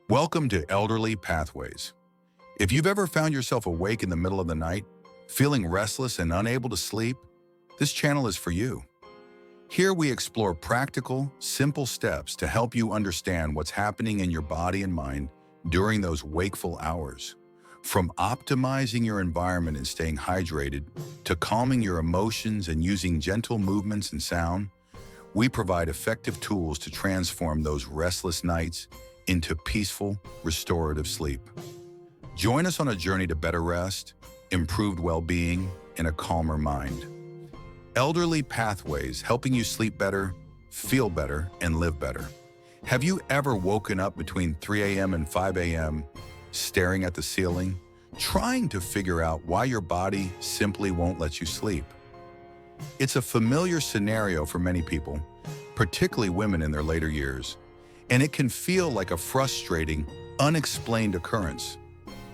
Welcome to Elderly Pathways. If you've ever found yourself awake in the middle of the night, feeling restless and unable to sleep, this channel is for you. Here we explore practical, simple steps to help you understand what's happening in your body and mind during those wakeful hours. From optimizing your environment and staying hydrated, to calming your emotions and using gentle movements and sound, we provide effective tools to transform those restless nights into peaceful, restorative sleep. Join us on a journey to better rest, improved well-being, and a calmer mind. Elderly Pathways, helping you sleep better, feel better, and live better. Have you ever woken up between 3 a.m. and 5 a.m. staring at the ceiling, trying to figure out why your body simply won't let you sleep? It's a familiar scenario for many people, particularly women in their later years, and it can feel like a frustrating, unexplained occurrence.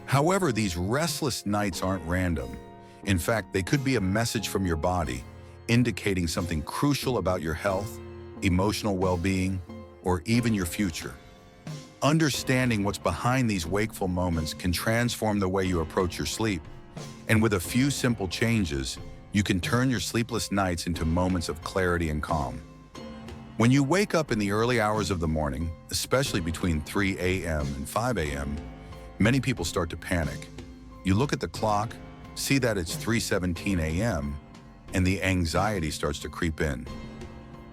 However, these restless nights aren't random. In fact, they could be a message from your body, indicating something crucial about your health, emotional well-being, or even your future. Understanding what's behind these wakeful moments can transform the way you approach your sleep. And with a few simple changes, you can turn your sleepless nights into moments of clarity and calm. When you wake up in the early hours of the morning, especially between 3 a.m. and 5 a.m., many people start to panic. You look at the clock, see that it's 3:17 a.m., and the anxiety starts to creep in.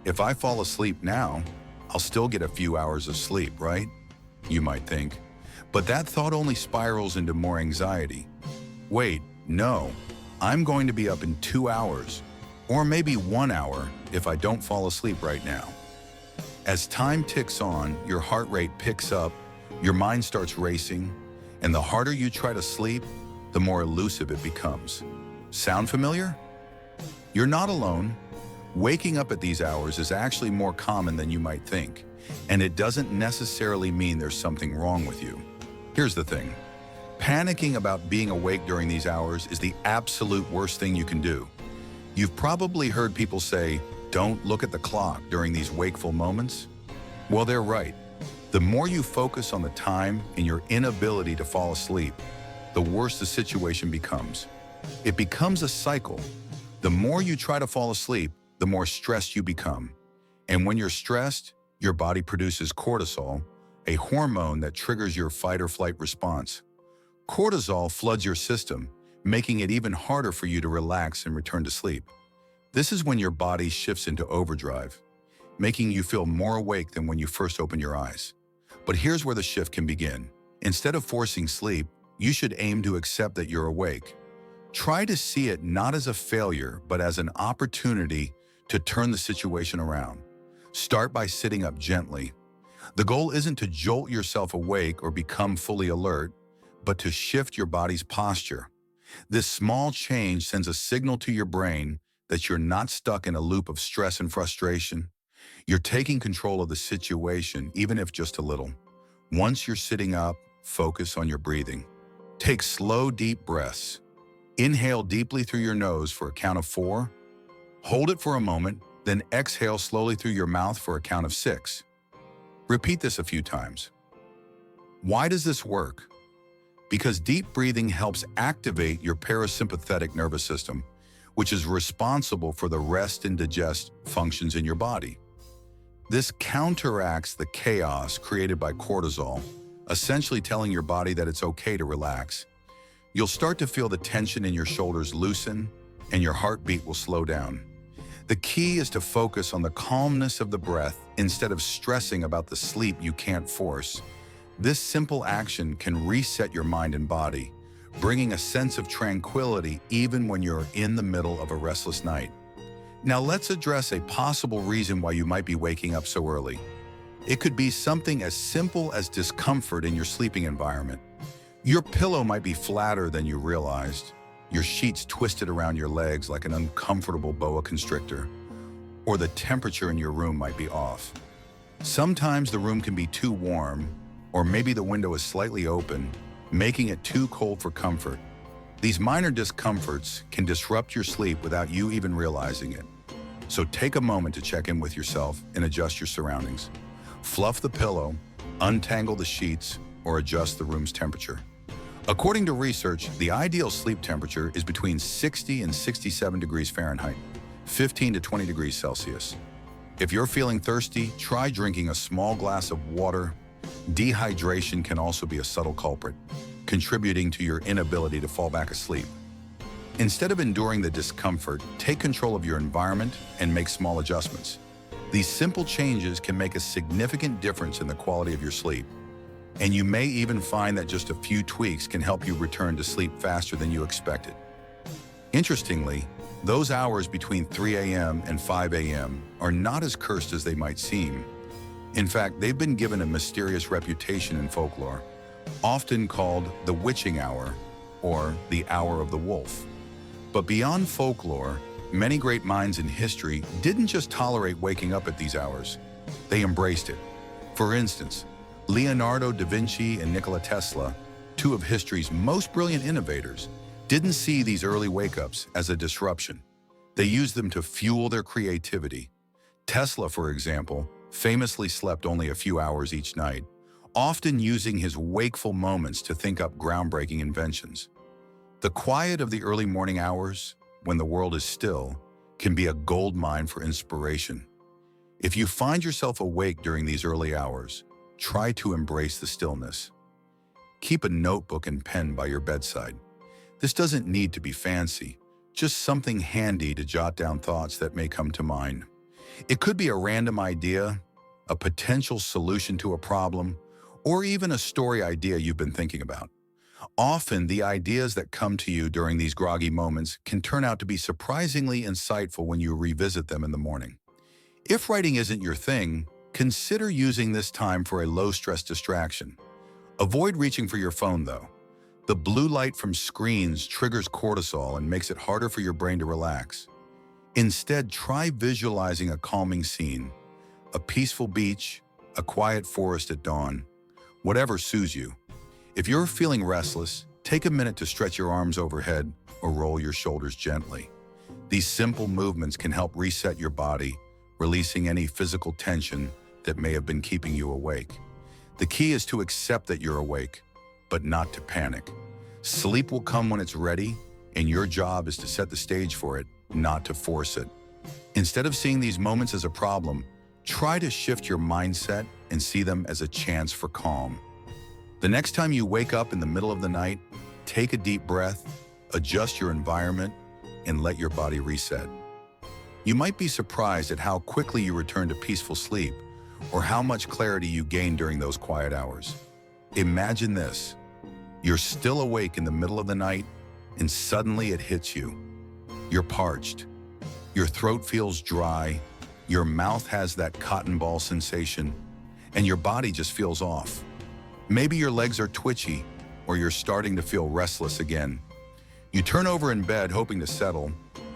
If I fall asleep now, I'll still get a few hours of sleep, right? You might think. But that thought only spirals into more anxiety. Wait, no, I'm going to be up in 2 hours, or maybe 1 hour if I don't fall asleep right now. As time ticks on, your heart rate picks up, your mind starts racing, and the harder you try to sleep, the more elusive it becomes. Sound familiar? You're not alone. Waking up at these hours is actually more common than you might think, and it doesn't necessarily mean there's something wrong with you. Here's the thing. Panicking about being awake during these hours is the absolute worst thing you can do. You've probably heard people say, "Don't look at the clock" during these wakeful moments. Well, they're right. The more you focus on the time and your inability to fall asleep, the worse the situation becomes. It becomes a cycle. The more you try to fall asleep, the more stressed you become. And when you're stressed, your body produces cortisol, a hormone that triggers your fight or flight response. Cortisol floods your system, making it even harder for you to relax and return to sleep. This is when your body shifts into overdrive, making you feel more awake than when you first open your eyes. But here's where the shift can begin. Instead of forcing sleep, you should aim to accept that you're awake. Try to see it not as a failure, but as an opportunity to turn the situation around. Start by sitting up gently. The goal isn't to jolt yourself awake or become fully alert, but to shift your body's posture. This small change sends a signal to your brain that you're not stuck in a loop of stress and frustration. You're taking control of the situation, even if just a little. Once you're sitting up, focus on your breathing. Take slow, deep breaths. Inhale deeply through your nose for a count of 4. Hold it for a moment, then exhale slowly through your mouth for a count of 6. Repeat this a few times. Why does this work? Because deep breathing helps activate your parasympathetic nervous system, which is responsible for the rest and digest functions in your body. This counteracts the chaos created by cortisol, essentially telling your body that it's okay to relax. You'll start to feel the tension in your shoulders loosen, and your heartbeat will slow down. The key is to focus on the calmness of the breath instead of stressing about the sleep you can't force. This simple action can reset your mind and body, bringing a sense of tranquility even when you're in the middle of a restless night. Now let's address a possible reason why you might be waking up so early. It could be something as simple as discomfort in your sleeping environment. Your pillow might be flatter than you realized, your sheets twisted around your legs like an uncomfortable boa constrictor, or the temperature in your room might be off. Sometimes the room can be too warm, or maybe the window is slightly open, making it too cold for comfort. These minor discomforts can disrupt your sleep without you even realizing it. So take a moment to check in with yourself and adjust your surroundings. Fluff the pillow, untangle the sheets, or adjust the room's temperature. According to research, the ideal sleep temperature is between 60 and 67 degrees Fahrenheit, 15 to 20 degrees Celsius. If you're feeling thirsty, try drinking a small glass of water. Dehydration can also be a subtle culprit, contributing to your inability to fall back asleep. Instead of enduring the discomfort, take control of your environment and make small adjustments. These simple changes can make a significant difference in the quality of your sleep. And you may even find that just a few tweaks can help you return to sleep faster than you expected. Interestingly, those hours between 3 a.m. and 5 a.m. are not as cursed as they might seem. In fact, they've been given a mysterious reputation in folklore, often called the witching hour or the hour of the wolf. But beyond folklore, many great minds in history didn't just tolerate waking up at these hours. They embraced it. For instance, Leonardo da Vinci and Nikola Tesla, two of history's most brilliant innovators, didn't see these early wake-ups as a disruption. They used them to fuel their creativity. Tesla, for example, famously slept only a few hours each night, often using his wakeful moments to think up groundbreaking inventions. The quiet of the early morning hours, when the world is still, can be a goldmine for inspiration. If you find yourself awake during these early hours, try to embrace the stillness. Keep a notebook and pen by your bedside. This doesn't need to be fancy, just something handy to jot down thoughts that may come to mind. It could be a random idea, a potential solution to a problem, or even a story idea you've been thinking about. Often, the ideas that come to you during these groggy moments can turn out to be surprisingly insightful when you revisit them in the morning. If writing isn't your thing, consider using this time for a low-stress distraction. Avoid reaching for your phone, though. The blue light from screens triggers cortisol and makes it harder for your brain to relax. Instead, try visualizing a calming scene, a peaceful beach, a quiet forest at dawn, whatever soothes you. If you're feeling restless, take a minute to stretch your arms overhead or roll your shoulders gently. These simple movements can help reset your body, releasing any physical tension that may have been keeping you awake. The key is to accept that you're awake, but not to panic. Sleep will come when it's ready, and your job is to set the stage for it, not to force it. Instead of seeing these moments as a problem, try to shift your mindset and see them as a chance for calm. The next time you wake up in the middle of the night, take a deep breath, adjust your environment, and let your body reset. You might be surprised at how quickly you return to peaceful sleep, or how much clarity you gain during those quiet hours. Imagine this. You're still awake in the middle of the night, and suddenly it hits you. You're parched. Your throat feels dry, your mouth has that cotton ball sensation, and your body just feels off. Maybe your legs are twitchy, or you're starting to feel restless again. You turn over in bed hoping to settle,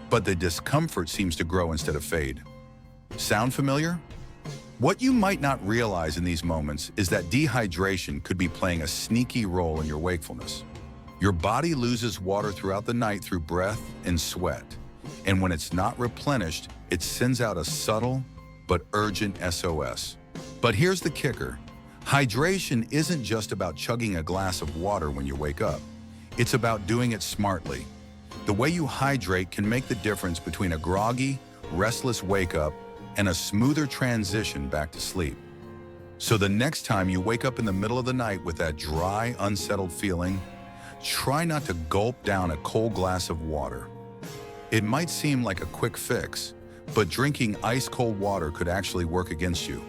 but the discomfort seems to grow instead of fade. Sound familiar? What you might not realize in these moments is that dehydration could be playing a sneaky role in your wakefulness. Your body loses water throughout the night through breath and sweat, and when it's not replenished, it sends out a subtle but urgent SOS. But here's the kicker. Hydration isn't just about chugging a glass of water when you wake up. It's about doing it smartly. The way you hydrate can make the difference between a groggy, restless wake-up and a smoother transition back to sleep. So the next time you wake up in the middle of the night with that dry, unsettled feeling, try not to gulp down a cold glass of water. It might seem like a quick fix, but drinking ice-cold water could actually work against you.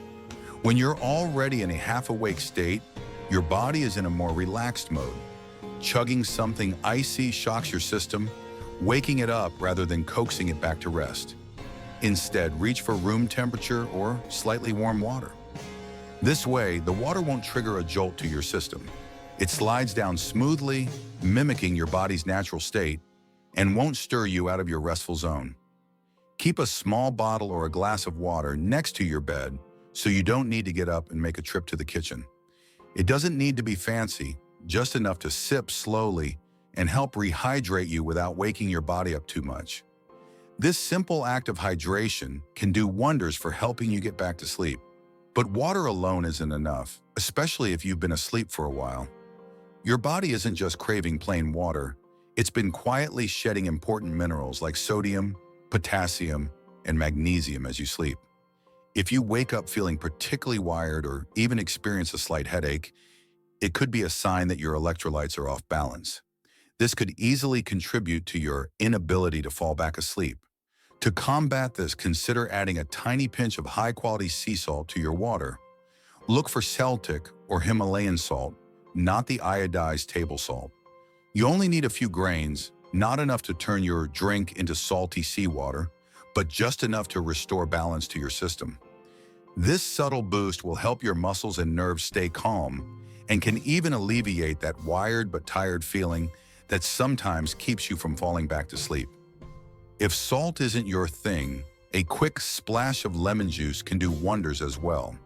When you're already in a half-awake state, your body is in a more relaxed mode. Chugging something icy shocks your system, waking it up rather than coaxing it back to rest. Instead, reach for room temperature or slightly warm water. This way, the water won't trigger a jolt to your system. It slides down smoothly, mimicking your body's natural state, and won't stir you out of your restful zone. Keep a small bottle or a glass of water next to your bed so you don't need to get up and make a trip to the kitchen. It doesn't need to be fancy, just enough to sip slowly and help rehydrate you without waking your body up too much. This simple act of hydration can do wonders for helping you get back to sleep. But water alone isn't enough, especially if you've been asleep for a while. Your body isn't just craving plain water, it's been quietly shedding important minerals like sodium, potassium, and magnesium as you sleep. If you wake up feeling particularly wired or even experience a slight headache, it could be a sign that your electrolytes are off balance. This could easily contribute to your inability to fall back asleep. To combat this, consider adding a tiny pinch of high-quality sea salt to your water. Look for Celtic or Himalayan salt, not the iodized table salt. You only need a few grains, not enough to turn your drink into salty seawater, but just enough to restore balance to your system. This subtle boost will help your muscles and nerves stay calm and can even alleviate that wired but tired feeling that sometimes keeps you from falling back to sleep. If salt isn't your thing, a quick splash of lemon juice can do wonders as well.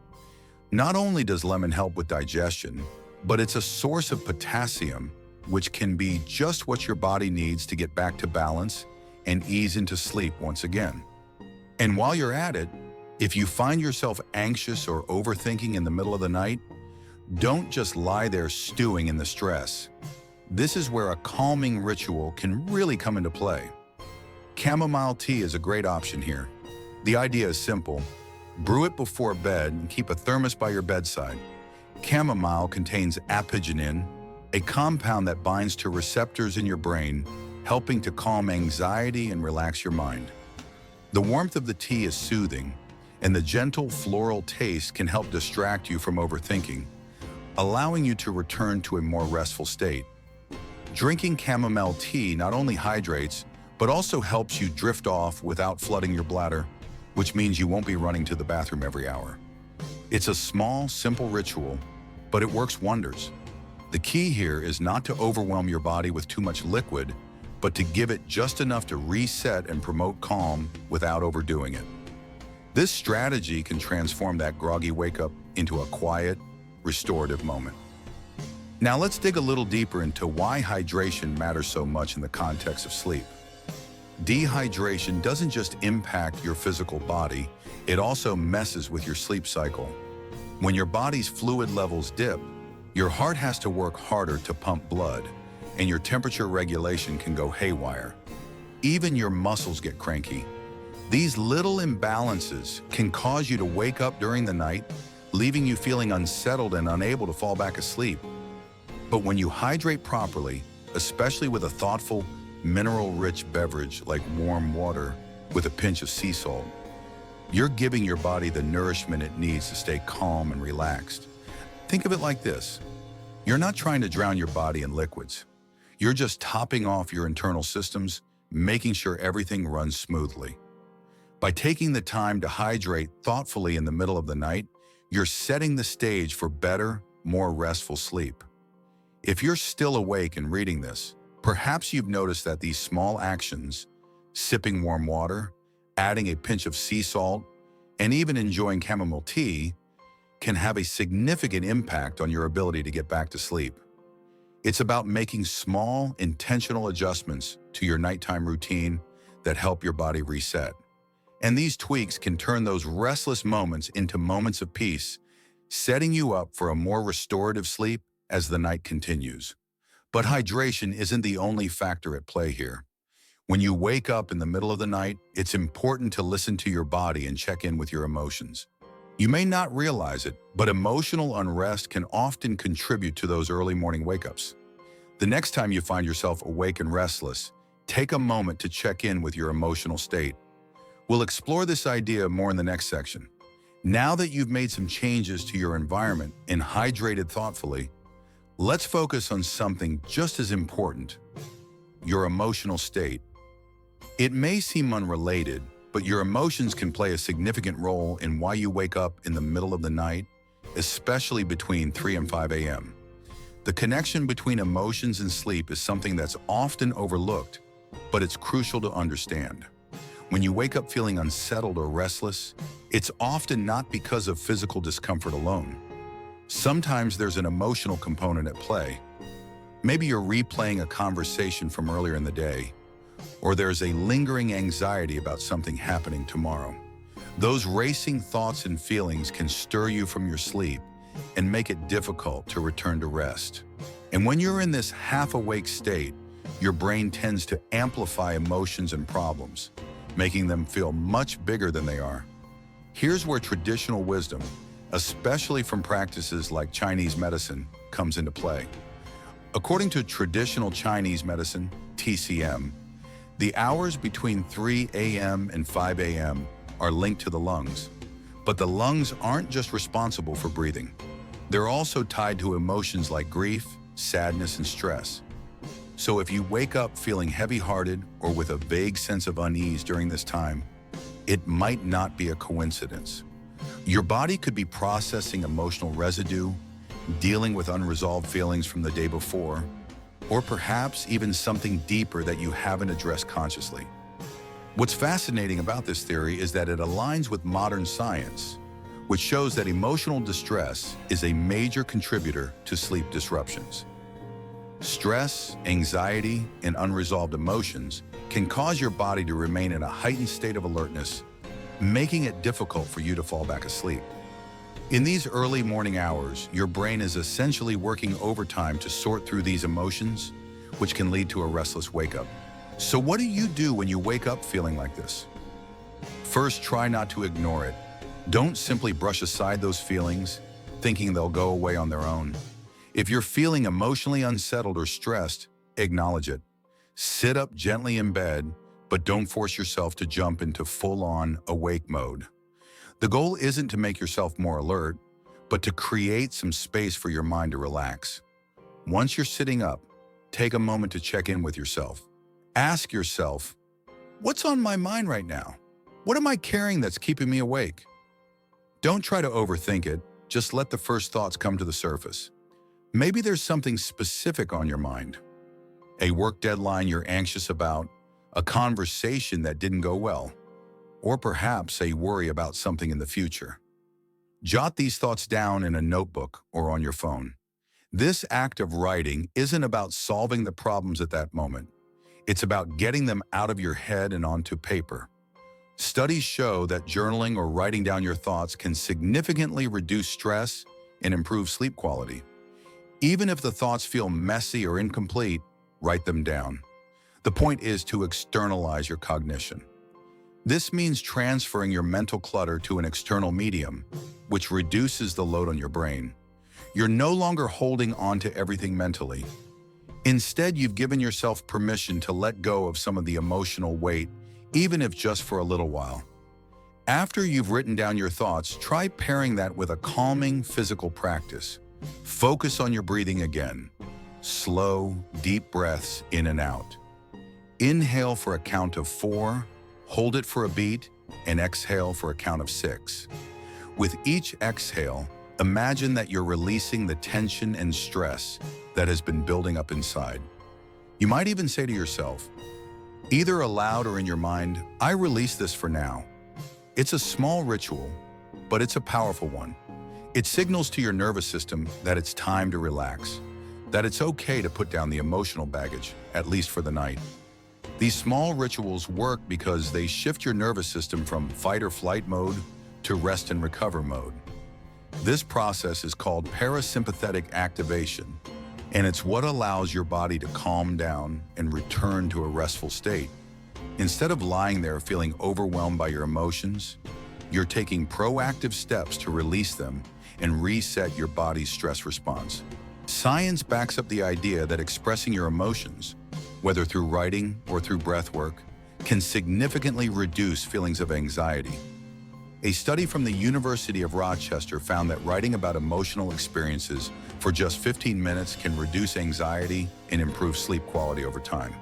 Not only does lemon help with digestion, but it's a source of potassium, which can be just what your body needs to get back to balance and ease into sleep once again. And while you're at it, if you find yourself anxious or overthinking in the middle of the night, don't just lie there stewing in the stress. This is where a calming ritual can really come into play. Chamomile tea is a great option here. The idea is simple. Brew it before bed and keep a thermos by your bedside. Chamomile contains apigenin, a compound that binds to receptors in your brain, helping to calm anxiety and relax your mind. The warmth of the tea is soothing, and the gentle floral taste can help distract you from overthinking, allowing you to return to a more restful state. Drinking chamomile tea not only hydrates, but also helps you drift off without flooding your bladder, which means you won't be running to the bathroom every hour. It's a small, simple ritual, but it works wonders. The key here is not to overwhelm your body with too much liquid, but to give it just enough to reset and promote calm without overdoing it. This strategy can transform that groggy wake-up into a quiet, restorative moment. Now let's dig a little deeper into why hydration matters so much in the context of sleep. Dehydration doesn't just impact your physical body, it also messes with your sleep cycle. When your body's fluid levels dip, your heart has to work harder to pump blood, and your temperature regulation can go haywire. Even your muscles get cranky. These little imbalances can cause you to wake up during the night, leaving you feeling unsettled and unable to fall back asleep. But when you hydrate properly, especially with a thoughtful, mineral-rich beverage like warm water with a pinch of sea salt, you're giving your body the nourishment it needs to stay calm and relaxed. Think of it like this. You're not trying to drown your body in liquids. You're just topping off your internal systems, making sure everything runs smoothly. By taking the time to hydrate thoughtfully in the middle of the night, you're setting the stage for better, more restful sleep. If you're still awake and reading this, perhaps you've noticed that these small actions, sipping warm water, adding a pinch of sea salt, and even enjoying chamomile tea, can have a significant impact on your ability to get back to sleep. It's about making small, intentional adjustments to your nighttime routine that help your body reset. And these tweaks can turn those restless moments into moments of peace, setting you up for a more restorative sleep as the night continues. But hydration isn't the only factor at play here. When you wake up in the middle of the night, it's important to listen to your body and check in with your emotions. You may not realize it, but emotional unrest can often contribute to those early morning wake-ups. The next time you find yourself awake and restless, take a moment to check in with your emotional state. We'll explore this idea more in the next section. Now that you've made some changes to your environment and hydrated thoughtfully, let's focus on something just as important: your emotional state. It may seem unrelated, but your emotions can play a significant role in why you wake up in the middle of the night, especially between 3 and 5 a.m. The connection between emotions and sleep is something that's often overlooked, but it's crucial to understand. When you wake up feeling unsettled or restless, it's often not because of physical discomfort alone. Sometimes there's an emotional component at play. Maybe you're replaying a conversation from earlier in the day, or there's a lingering anxiety about something happening tomorrow. Those racing thoughts and feelings can stir you from your sleep and make it difficult to return to rest. And when you're in this half-awake state, your brain tends to amplify emotions and problems, making them feel much bigger than they are. Here's where traditional wisdom, especially from practices like Chinese medicine, comes into play. According to traditional Chinese medicine, TCM, the hours between 3 a.m. and 5 a.m. are linked to the lungs. But the lungs aren't just responsible for breathing. They're also tied to emotions like grief, sadness, and stress. So if you wake up feeling heavy-hearted or with a vague sense of unease during this time, it might not be a coincidence. Your body could be processing emotional residue, dealing with unresolved feelings from the day before, or perhaps even something deeper that you haven't addressed consciously. What's fascinating about this theory is that it aligns with modern science, which shows that emotional distress is a major contributor to sleep disruptions. Stress, anxiety, and unresolved emotions can cause your body to remain in a heightened state of alertness, making it difficult for you to fall back asleep. In these early morning hours, your brain is essentially working overtime to sort through these emotions, which can lead to a restless wake-up. So what do you do when you wake up feeling like this? First, try not to ignore it. Don't simply brush aside those feelings, thinking they'll go away on their own. If you're feeling emotionally unsettled or stressed, acknowledge it. Sit up gently in bed, but don't force yourself to jump into full-on awake mode. The goal isn't to make yourself more alert, but to create some space for your mind to relax. Once you're sitting up, take a moment to check in with yourself. Ask yourself, what's on my mind right now? What am I carrying that's keeping me awake? Don't try to overthink it, just let the first thoughts come to the surface. Maybe there's something specific on your mind. A work deadline you're anxious about, a conversation that didn't go well, or perhaps a worry about something in the future. Jot these thoughts down in a notebook or on your phone. This act of writing isn't about solving the problems at that moment. It's about getting them out of your head and onto paper. Studies show that journaling or writing down your thoughts can significantly reduce stress and improve sleep quality. Even if the thoughts feel messy or incomplete, write them down. The point is to externalize your cognition. This means transferring your mental clutter to an external medium, which reduces the load on your brain. You're no longer holding on to everything mentally. Instead, you've given yourself permission to let go of some of the emotional weight, even if just for a little while. After you've written down your thoughts, try pairing that with a calming physical practice. Focus on your breathing again. Slow, deep breaths in and out. Inhale for a count of 4, hold it for a beat, and exhale for a count of 6. With each exhale, imagine that you're releasing the tension and stress that has been building up inside. You might even say to yourself, either aloud or in your mind, I release this for now. It's a small ritual, but it's a powerful one. It signals to your nervous system that it's time to relax, that it's okay to put down the emotional baggage, at least for the night. These small rituals work because they shift your nervous system from fight or flight mode to rest and recover mode. This process is called parasympathetic activation, and it's what allows your body to calm down and return to a restful state. Instead of lying there feeling overwhelmed by your emotions, you're taking proactive steps to release them and reset your body's stress response. Science backs up the idea that expressing your emotions, whether through writing or through breath work, can significantly reduce feelings of anxiety. A study from the University of Rochester found that writing about emotional experiences for just 15 minutes can reduce anxiety and improve sleep quality over time.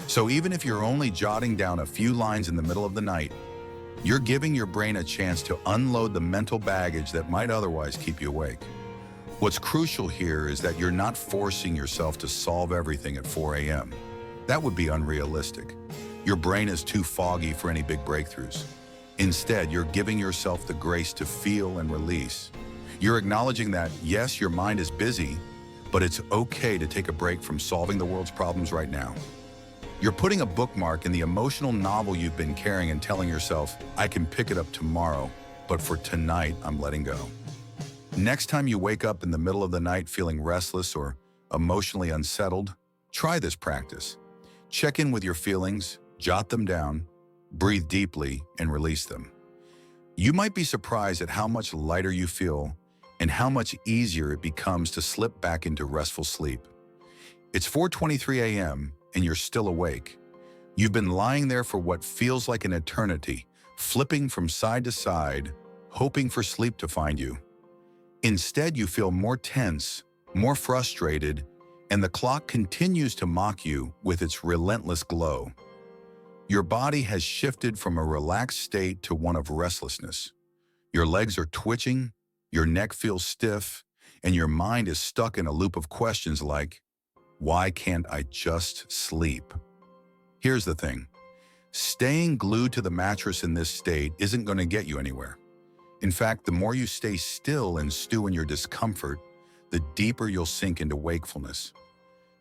So even if you're only jotting down a few lines in the middle of the night, you're giving your brain a chance to unload the mental baggage that might otherwise keep you awake. What's crucial here is that you're not forcing yourself to solve everything at 4 a.m. That would be unrealistic. Your brain is too foggy for any big breakthroughs. Instead, you're giving yourself the grace to feel and release. You're acknowledging that, yes, your mind is busy, but it's okay to take a break from solving the world's problems right now. You're putting a bookmark in the emotional novel you've been carrying and telling yourself, I can pick it up tomorrow, but for tonight, I'm letting go. Next time you wake up in the middle of the night feeling restless or emotionally unsettled, try this practice. Check in with your feelings, jot them down, breathe deeply, and release them. You might be surprised at how much lighter you feel and how much easier it becomes to slip back into restful sleep. It's 4:23 a.m. and you're still awake. You've been lying there for what feels like an eternity, flipping from side to side, hoping for sleep to find you. Instead, you feel more tense, more frustrated, and the clock continues to mock you with its relentless glow. Your body has shifted from a relaxed state to one of restlessness. Your legs are twitching, your neck feels stiff, and your mind is stuck in a loop of questions like, why can't I just sleep? Here's the thing. Staying glued to the mattress in this state isn't going to get you anywhere. In fact, the more you stay still and stew in your discomfort, the deeper you'll sink into wakefulness.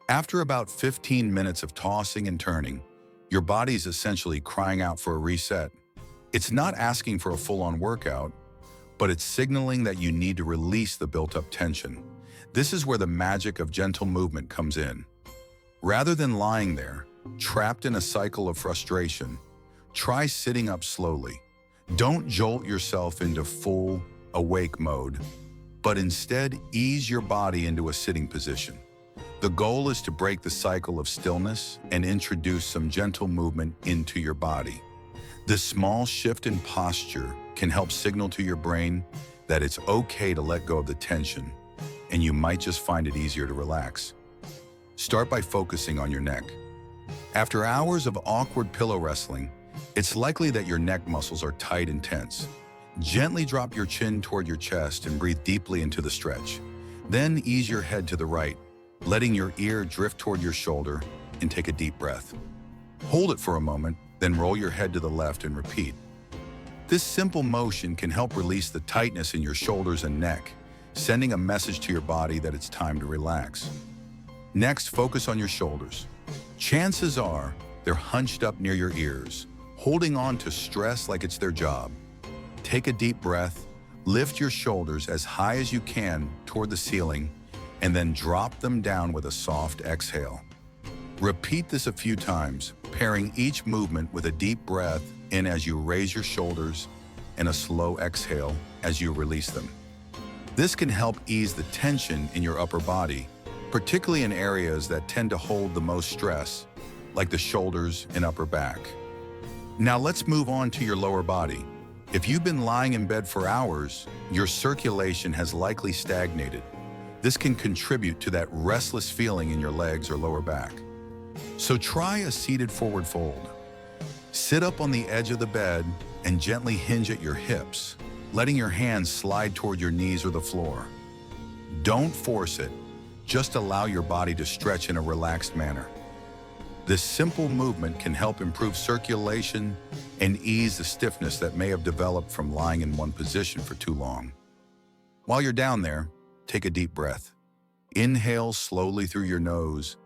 After about 15 minutes of tossing and turning, your body's essentially crying out for a reset. It's not asking for a full-on workout, but it's signaling that you need to release the built-up tension. This is where the magic of gentle movement comes in. Rather than lying there, trapped in a cycle of frustration, try sitting up slowly. Don't jolt yourself into full awake mode, but instead ease your body into a sitting position. The goal is to break the cycle of stillness and introduce some gentle movement into your body. This small shift in posture can help signal to your brain that it's okay to let go of the tension, and you might just find it easier to relax. Start by focusing on your neck. After hours of awkward pillow wrestling, it's likely that your neck muscles are tight and tense. Gently drop your chin toward your chest and breathe deeply into the stretch. Then ease your head to the right, letting your ear drift toward your shoulder, and take a deep breath. Hold it for a moment, then roll your head to the left and repeat. This simple motion can help release the tightness in your shoulders and neck, sending a message to your body that it's time to relax. Next, focus on your shoulders. Chances are they're hunched up near your ears, holding on to stress like it's their job. Take a deep breath, lift your shoulders as high as you can toward the ceiling, and then drop them down with a soft exhale. Repeat this a few times, pairing each movement with a deep breath in as you raise your shoulders and a slow exhale as you release them. This can help ease the tension in your upper body, particularly in areas that tend to hold the most stress, like the shoulders and upper back. Now let's move on to your lower body. If you've been lying in bed for hours, your circulation has likely stagnated. This can contribute to that restless feeling in your legs or lower back. So try a seated forward fold. Sit up on the edge of the bed and gently hinge at your hips, letting your hands slide toward your knees or the floor. Don't force it, just allow your body to stretch in a relaxed manner. This simple movement can help improve circulation and ease the stiffness that may have developed from lying in one position for too long. While you're down there, take a deep breath. Inhale slowly through your nose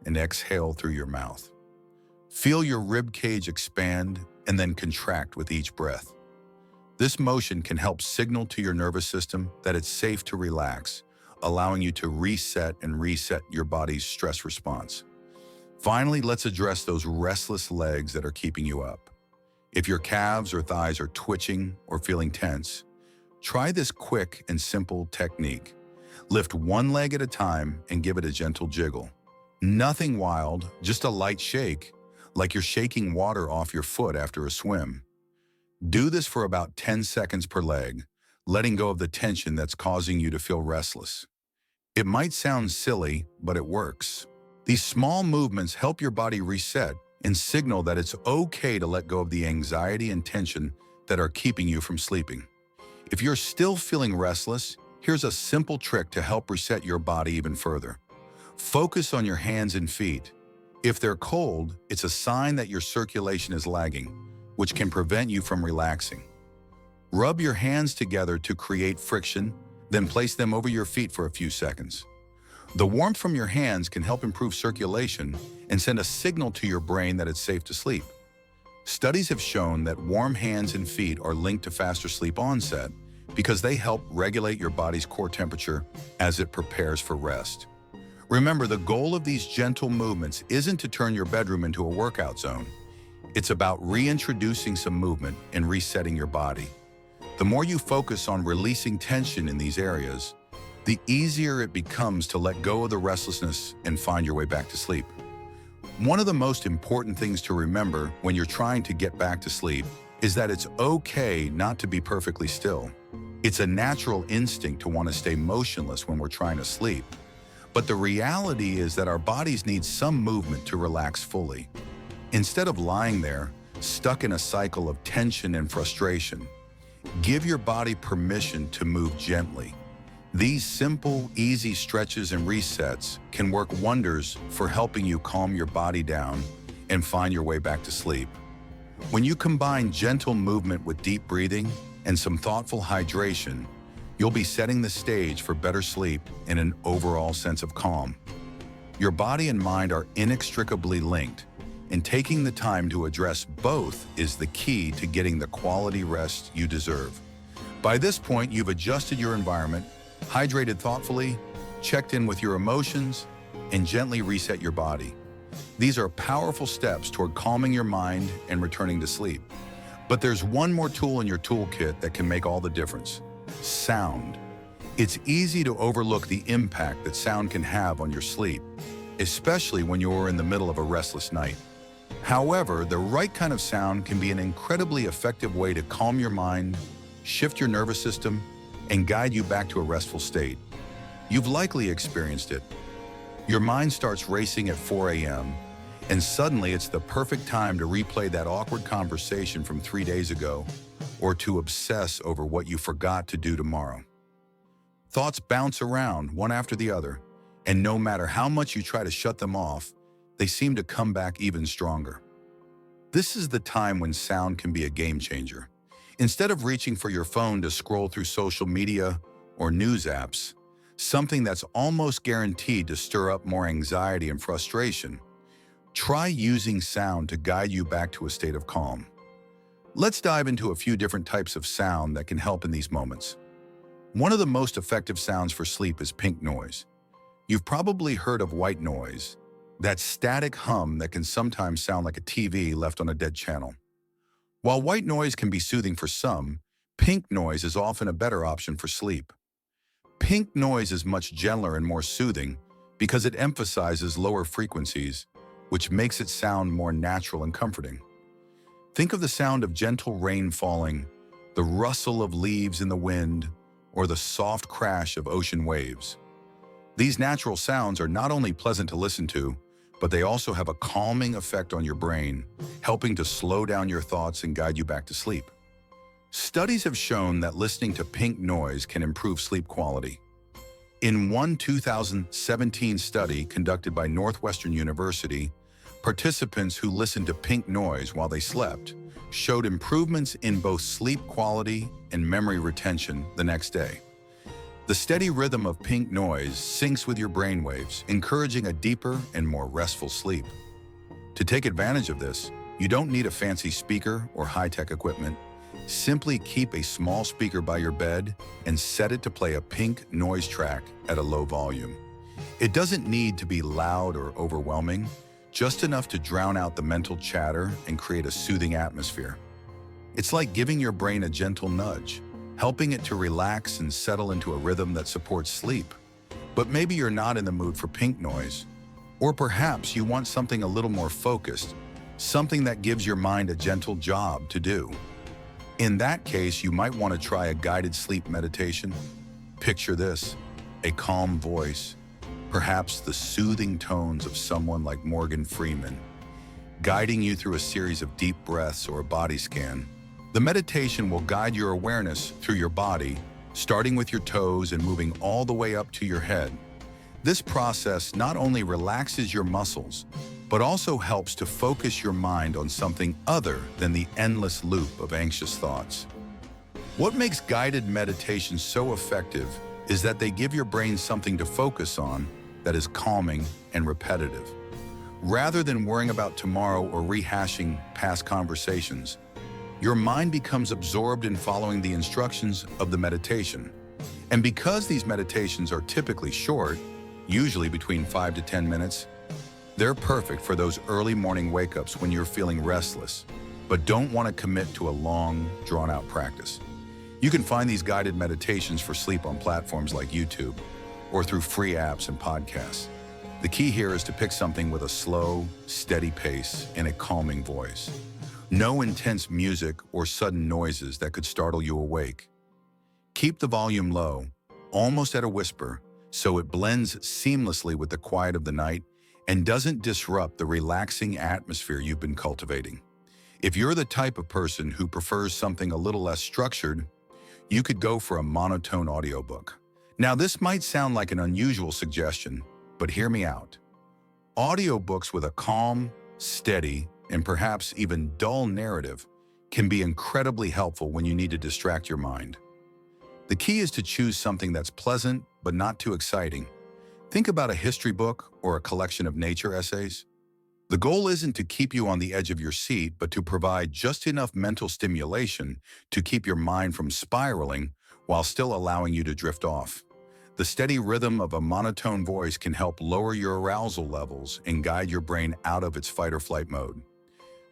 and exhale through your mouth. Feel your rib cage expand and then contract with each breath. This motion can help signal to your nervous system that it's safe to relax, allowing you to reset your body's stress response. Finally, let's address those restless legs that are keeping you up. If your calves or thighs are twitching or feeling tense, try this quick and simple technique. Lift one leg at a time and give it a gentle jiggle. Nothing wild, just a light shake, like you're shaking water off your foot after a swim. Do this for about 10 seconds per leg, letting go of the tension that's causing you to feel restless. It might sound silly, but it works. These small movements help your body reset and signal that it's okay to let go of the anxiety and tension that are keeping you from sleeping. If you're still feeling restless, here's a simple trick to help reset your body even further. Focus on your hands and feet. If they're cold, it's a sign that your circulation is lagging, which can prevent you from relaxing. Rub your hands together to create friction, then place them over your feet for a few seconds. The warmth from your hands can help improve circulation and send a signal to your brain that it's safe to sleep. Studies have shown that warm hands and feet are linked to faster sleep onset because they help regulate your body's core temperature as it prepares for rest. Remember, the goal of these gentle movements isn't to turn your bedroom into a workout zone. It's about reintroducing some movement and resetting your body. The more you focus on releasing tension in these areas, the easier it becomes to let go of the restlessness and find your way back to sleep. One of the most important things to remember when you're trying to get back to sleep is that it's okay not to be perfectly still. It's a natural instinct to want to stay motionless when we're trying to sleep. But the reality is that our bodies need some movement to relax fully. Instead of lying there, stuck in a cycle of tension and frustration, give your body permission to move gently. These simple, easy stretches and resets can work wonders for helping you calm your body down and find your way back to sleep. When you combine gentle movement with deep breathing and some thoughtful hydration, you'll be setting the stage for better sleep and an overall sense of calm. Your body and mind are inextricably linked, and taking the time to address both is the key to getting the quality rest you deserve. By this point, you've adjusted your environment, hydrated thoughtfully, checked in with your emotions, and gently reset your body. These are powerful steps toward calming your mind and returning to sleep. But there's one more tool in your toolkit that can make all the difference: sound. It's easy to overlook the impact that sound can have on your sleep, especially when you're in the middle of a restless night. However, the right kind of sound can be an incredibly effective way to calm your mind, shift your nervous system, and guide you back to a restful state. You've likely experienced it. Your mind starts racing at 4 a.m., and suddenly it's the perfect time to replay that awkward conversation from 3 days ago, or to obsess over what you forgot to do tomorrow. Thoughts bounce around one after the other, and no matter how much you try to shut them off, they seem to come back even stronger. This is the time when sound can be a game changer. Instead of reaching for your phone to scroll through social media or news apps, something that's almost guaranteed to stir up more anxiety and frustration, try using sound to guide you back to a state of calm. Let's dive into a few different types of sound that can help in these moments. One of the most effective sounds for sleep is pink noise. You've probably heard of white noise, that static hum that can sometimes sound like a TV left on a dead channel. While white noise can be soothing for some, pink noise is often a better option for sleep. Pink noise is much gentler and more soothing because it emphasizes lower frequencies, which makes it sound more natural and comforting. Think of the sound of gentle rain falling, the rustle of leaves in the wind, or the soft crash of ocean waves. These natural sounds are not only pleasant to listen to, but they also have a calming effect on your brain, helping to slow down your thoughts and guide you back to sleep. Studies have shown that listening to pink noise can improve sleep quality. In one 2017 study conducted by Northwestern University, participants who listened to pink noise while they slept showed improvements in both sleep quality and memory retention the next day. The steady rhythm of pink noise syncs with your brainwaves, encouraging a deeper and more restful sleep. To take advantage of this, you don't need a fancy speaker or high-tech equipment. Simply keep a small speaker by your bed and set it to play a pink noise track at a low volume. It doesn't need to be loud or overwhelming, just enough to drown out the mental chatter and create a soothing atmosphere. It's like giving your brain a gentle nudge, helping it to relax and settle into a rhythm that supports sleep. But maybe you're not in the mood for pink noise, or perhaps you want something a little more focused, something that gives your mind a gentle job to do. In that case, you might want to try a guided sleep meditation. Picture this: a calm voice, perhaps the soothing tones of someone like Morgan Freeman, guiding you through a series of deep breaths or a body scan. The meditation will guide your awareness through your body, starting with your toes and moving all the way up to your head. This process not only relaxes your muscles, but also helps to focus your mind on something other than the endless loop of anxious thoughts. What makes guided meditations so effective is that they give your brain something to focus on that is calming and repetitive. Rather than worrying about tomorrow or rehashing past conversations, your mind becomes absorbed in following the instructions of the meditation. And because these meditations are typically short, usually between 5 to 10 minutes, they're perfect for those early morning wake-ups when you're feeling restless, but don't want to commit to a long, drawn-out practice. You can find these guided meditations for sleep on platforms like YouTube or through free apps and podcasts. The key here is to pick something with a slow, steady pace and a calming voice. No intense music or sudden noises that could startle you awake. Keep the volume low, almost at a whisper, so it blends seamlessly with the quiet of the night and doesn't disrupt the relaxing atmosphere you've been cultivating. If you're the type of person who prefers something a little less structured, you could go for a monotone audiobook. Now, this might sound like an unusual suggestion, but hear me out. Audiobooks with a calm, steady, and perhaps even dull narrative can be incredibly helpful when you need to distract your mind. The key is to choose something that's pleasant but not too exciting. Think about a history book or a collection of nature essays. The goal isn't to keep you on the edge of your seat, but to provide just enough mental stimulation to keep your mind from spiraling while still allowing you to drift off. The steady rhythm of a monotone voice can help lower your arousal levels and guide your brain out of its fight or flight mode.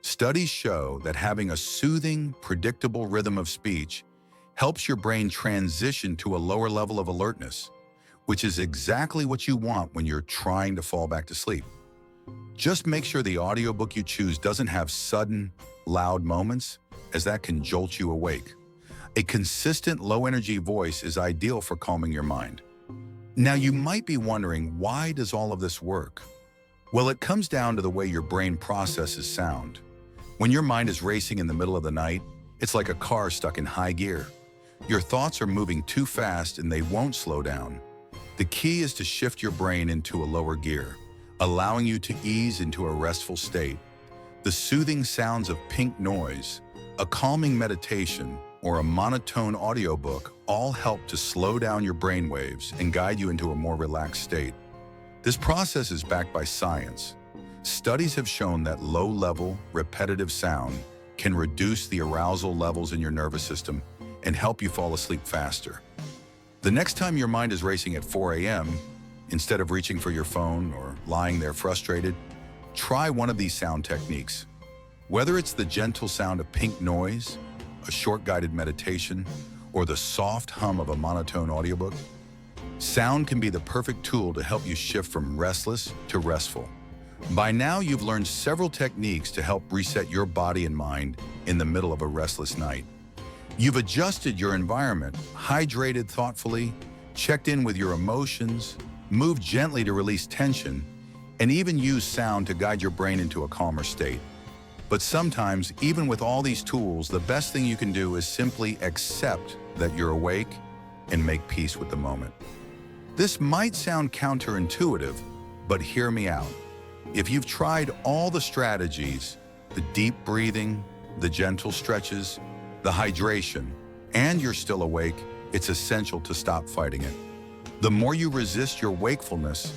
Studies show that having a soothing, predictable rhythm of speech helps your brain transition to a lower level of alertness, which is exactly what you want when you're trying to fall back to sleep. Just make sure the audiobook you choose doesn't have sudden, loud moments, as that can jolt you awake. A consistent, low-energy voice is ideal for calming your mind. Now, you might be wondering, why does all of this work? Well, it comes down to the way your brain processes sound. When your mind is racing in the middle of the night, it's like a car stuck in high gear. Your thoughts are moving too fast and they won't slow down. The key is to shift your brain into a lower gear, allowing you to ease into a restful state. The soothing sounds of pink noise, a calming meditation, or a monotone audiobook all help to slow down your brain waves and guide you into a more relaxed state. This process is backed by science. Studies have shown that low-level, repetitive sound can reduce the arousal levels in your nervous system and help you fall asleep faster. The next time your mind is racing at 4 a.m., instead of reaching for your phone or lying there frustrated, try one of these sound techniques. Whether it's the gentle sound of pink noise, a short guided meditation, or the soft hum of a monotone audiobook, sound can be the perfect tool to help you shift from restless to restful. By now, you've learned several techniques to help reset your body and mind in the middle of a restless night. You've adjusted your environment, hydrated thoughtfully, checked in with your emotions, moved gently to release tension, and even used sound to guide your brain into a calmer state. But sometimes, even with all these tools, the best thing you can do is simply accept that you're awake and make peace with the moment. This might sound counterintuitive, but hear me out. If you've tried all the strategies, the deep breathing, the gentle stretches, the hydration, and you're still awake, it's essential to stop fighting it. The more you resist your wakefulness,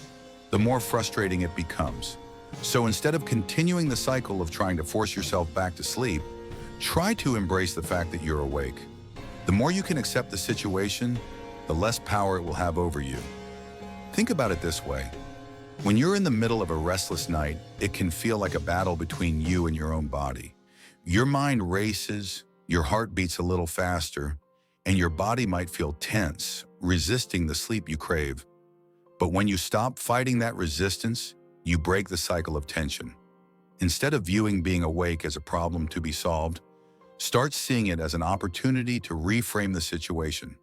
the more frustrating it becomes. So instead of continuing the cycle of trying to force yourself back to sleep, try to embrace the fact that you're awake. The more you can accept the situation, the less power it will have over you. Think about it this way. When you're in the middle of a restless night, it can feel like a battle between you and your own body. Your mind races, your heart beats a little faster, and your body might feel tense, resisting the sleep you crave. But when you stop fighting that resistance, you break the cycle of tension. Instead of viewing being awake as a problem to be solved, start seeing it as an opportunity to reframe the situation.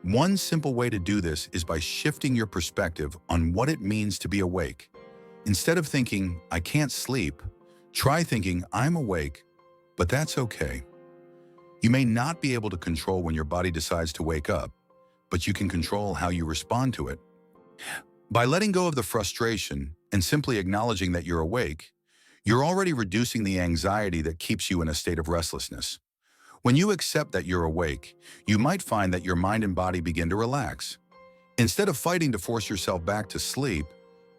One simple way to do this is by shifting your perspective on what it means to be awake. Instead of thinking, "I can't sleep," try thinking, "I'm awake, but that's okay." You may not be able to control when your body decides to wake up, but you can control how you respond to it. By letting go of the frustration and simply acknowledging that you're awake, you're already reducing the anxiety that keeps you in a state of restlessness. When you accept that you're awake, you might find that your mind and body begin to relax. Instead of fighting to force yourself back to sleep,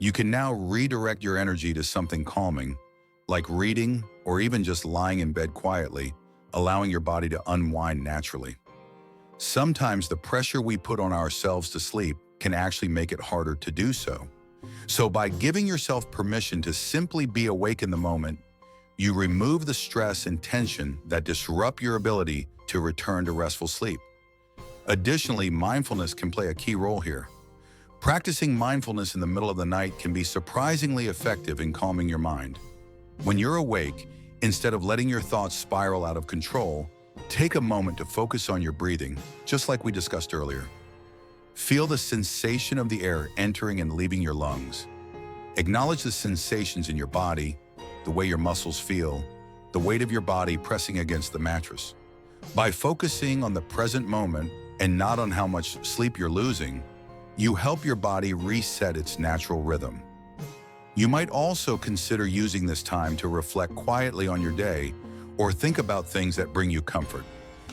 you can now redirect your energy to something calming, like reading or even just lying in bed quietly, allowing your body to unwind naturally. Sometimes the pressure we put on ourselves to sleep can actually make it harder to do so. So by giving yourself permission to simply be awake in the moment, you remove the stress and tension that disrupt your ability to return to restful sleep. Additionally, mindfulness can play a key role here. Practicing mindfulness in the middle of the night can be surprisingly effective in calming your mind. When you're awake, instead of letting your thoughts spiral out of control, take a moment to focus on your breathing, just like we discussed earlier. Feel the sensation of the air entering and leaving your lungs. Acknowledge the sensations in your body, the way your muscles feel, the weight of your body pressing against the mattress. By focusing on the present moment and not on how much sleep you're losing, you help your body reset its natural rhythm. You might also consider using this time to reflect quietly on your day or think about things that bring you comfort.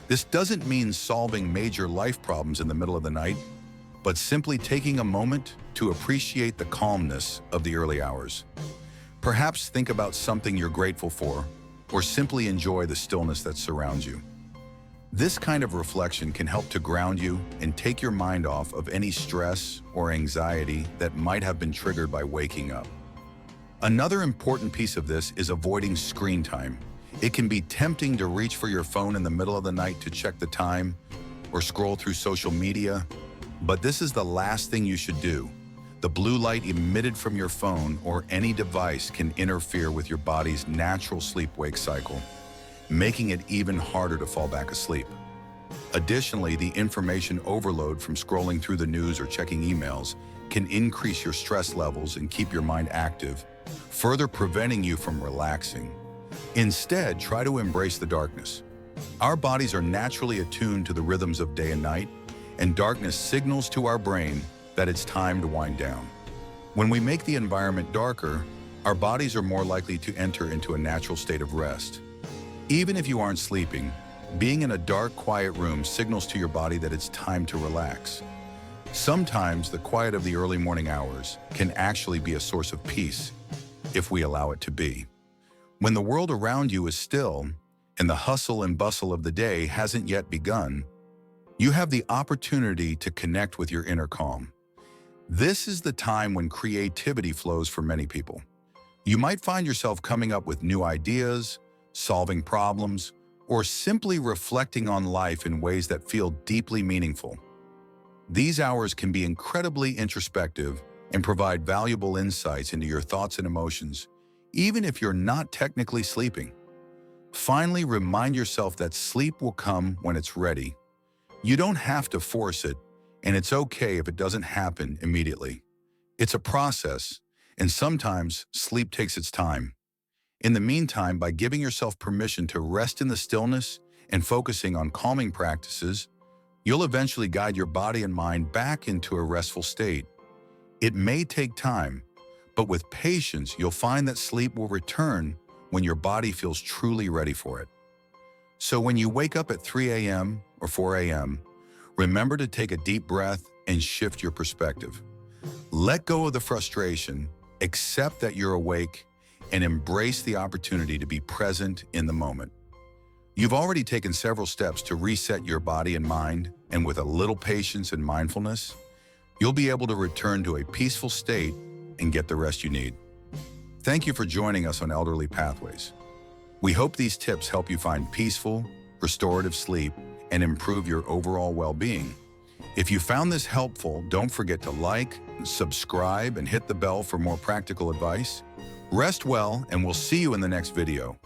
This doesn't mean solving major life problems in the middle of the night, but simply taking a moment to appreciate the calmness of the early hours. Perhaps think about something you're grateful for, or simply enjoy the stillness that surrounds you. This kind of reflection can help to ground you and take your mind off of any stress or anxiety that might have been triggered by waking up. Another important piece of this is avoiding screen time. It can be tempting to reach for your phone in the middle of the night to check the time or scroll through social media, but this is the last thing you should do. The blue light emitted from your phone or any device can interfere with your body's natural sleep-wake cycle, making it even harder to fall back asleep. Additionally, the information overload from scrolling through the news or checking emails can increase your stress levels and keep your mind active, further preventing you from relaxing. Instead, try to embrace the darkness. Our bodies are naturally attuned to the rhythms of day and night, and darkness signals to our brain that it's time to wind down. When we make the environment darker, our bodies are more likely to enter into a natural state of rest. Even if you aren't sleeping, being in a dark, quiet room signals to your body that it's time to relax. Sometimes the quiet of the early morning hours can actually be a source of peace, if we allow it to be. When the world around you is still, and the hustle and bustle of the day hasn't yet begun, you have the opportunity to connect with your inner calm. This is the time when creativity flows for many people. You might find yourself coming up with new ideas, solving problems, or simply reflecting on life in ways that feel deeply meaningful. These hours can be incredibly introspective and provide valuable insights into your thoughts and emotions, even if you're not technically sleeping. Finally, remind yourself that sleep will come when it's ready. You don't have to force it, and it's okay if it doesn't happen immediately. It's a process, and sometimes sleep takes its time. In the meantime, by giving yourself permission to rest in the stillness and focusing on calming practices, you'll eventually guide your body and mind back into a restful state. It may take time, but with patience, you'll find that sleep will return when your body feels truly ready for it. So when you wake up at 3 a.m. or 4 a.m., remember to take a deep breath and shift your perspective. Let go of the frustration, accept that you're awake, and embrace the opportunity to be present in the moment. You've already taken several steps to reset your body and mind, and with a little patience and mindfulness, you'll be able to return to a peaceful state and get the rest you need. Thank you for joining us on Elderly Pathways. We hope these tips help you find peaceful, restorative sleep and improve your overall well-being. If you found this helpful, don't forget to like, subscribe, and hit the bell for more practical advice. Rest well, and we'll see you in the next video.